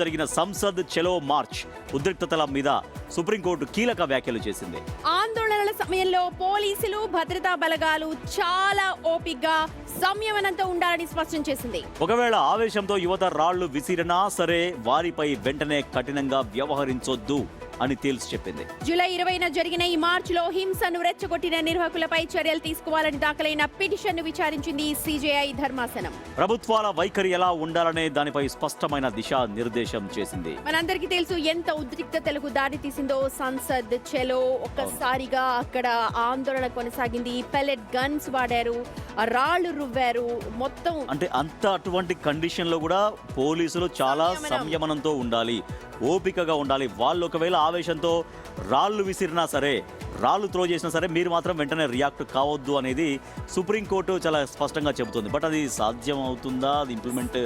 జరిగిన సంసద్ చలో మార్చ్ ఉద్రిక్తతల మీద సుప్రీంకోర్టు కీలక వ్యాఖ్యలు చేసింది. ఆందోళనల సమయంలో పోలీసులు భద్రతా బలగాలు చాలా ఓపికగా సంయమనంతో ఉండాలని స్పష్టం చేసింది. ఒకవేళ ఆవేశంతో యువత రాళ్లు విసిరినా సరే వారిపై వెంటనే కఠినంగా వ్యవహరించొద్దు అని తేల్చి చెప్పింది. జూలై 20న జరిగిన ఈ మార్చిలో హింసను రెచ్చగొట్టిన నిర్వాహకులపై చర్యలు తీసుకోవాలని దాఖలైన పిటిషన్ను విచారించింది సిజేఐ ధర్మాసనం. ప్రభుత్వాల వైఖరి ఎలా ఉండాలనే దానిపై స్పష్టమైన దిశా నిర్దేశం చేసింది. మనందరికీ తెలుసు ఎంత ఉద్రిక్తతలకు దారి తీసిందో సంసద్ చలో. ఒక్కసారిగా అక్కడ ఆందోళన కొనసాగింది. పెల్లెట్ గన్స్ వాడారు, రాళ్లు రువ్వారు. మొత్తం అంటే అటువంటి కండిషన్ లో కూడా పోలీసులు చాలా సంయమనంతో ఉండాలి, ఓపికగా ఉండాలి. వాళ్ళు ఒకవేళ ఆవేశంతో రాళ్లు విసిరినా సరే, రాళ్లు త్రో చేసినా సరే మీరు మాత్రం వెంటనే రియాక్ట్ కావద్దు అనేది సుప్రీంకోర్టు చాలా స్పష్టంగా చెబుతుంది. బట్ అది సాధ్యం అవుతుందా? అది ఇంప్లిమెంట్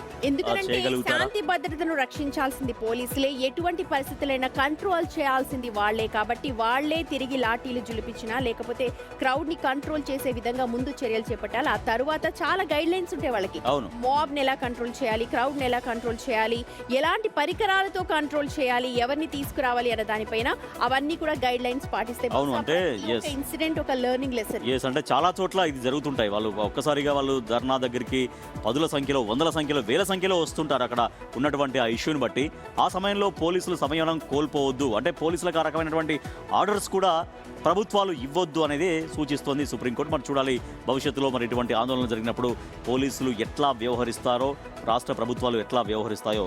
చేయగలుగుతారా? శాంతి భద్రతను రక్షించాల్సింది పోలీసులే. ఎటువంటి పరిస్థితులైనా కంట్రోల్ చేయాల్సింది వాళ్లే. కాబట్టి వాళ్లే తిరిగి లాఠీలు జులిపించినా లేకపోతే క్రౌడ్ ని కంట్రోల్ చేసే విధంగా ముందు చర్యలు చేపట్టాలి. ఆ తర్వాత చాలా గైడ్ లైన్స్ ఉంటాయి వాళ్ళకి. మాబ్ ని ఎలా కంట్రోల్ చేయాలి, క్రౌడ్ ని ఎలా కంట్రోల్ చేయాలి, ఎలాంటి పరికరాలతో కంట్రోల్ చేయాలి, ఎవరిని తీసుకురావాలి అనే దానిపైన అవన్నీ కూడా గైడ్ లైన్స్ పాటిస్తే అంటే ఇన్సిడెంట్ ఒక లెర్నింగ్ లెసన్. అంటే చాలా చోట్ల ఇది జరుగుతుంటాయి. వాళ్ళు ఒక్కసారిగా వాళ్ళు ధర్నా దగ్గరికి పదుల సంఖ్యలో, వందల సంఖ్యలో, వేల సంఖ్యలో వస్తుంటారు అక్కడ ఉన్నటువంటి ఆ ఇష్యూని బట్టి. ఆ సమయంలో పోలీసులు సమయం కోల్పోవద్దు, అంటే పోలీసులకు ఆ రకమైనటువంటి ఆర్డర్స్ కూడా ప్రభుత్వాలు ఇవ్వొద్దు అనేది సూచిస్తోంది సుప్రీంకోర్టు. మరి చూడాలి భవిష్యత్తులో మరి ఇటువంటి ఆందోళన జరిగినప్పుడు పోలీసులు ఎట్లా వ్యవహరిస్తారో, రాష్ట్ర ప్రభుత్వాలు ఎట్లా వ్యవహరిస్తాయో.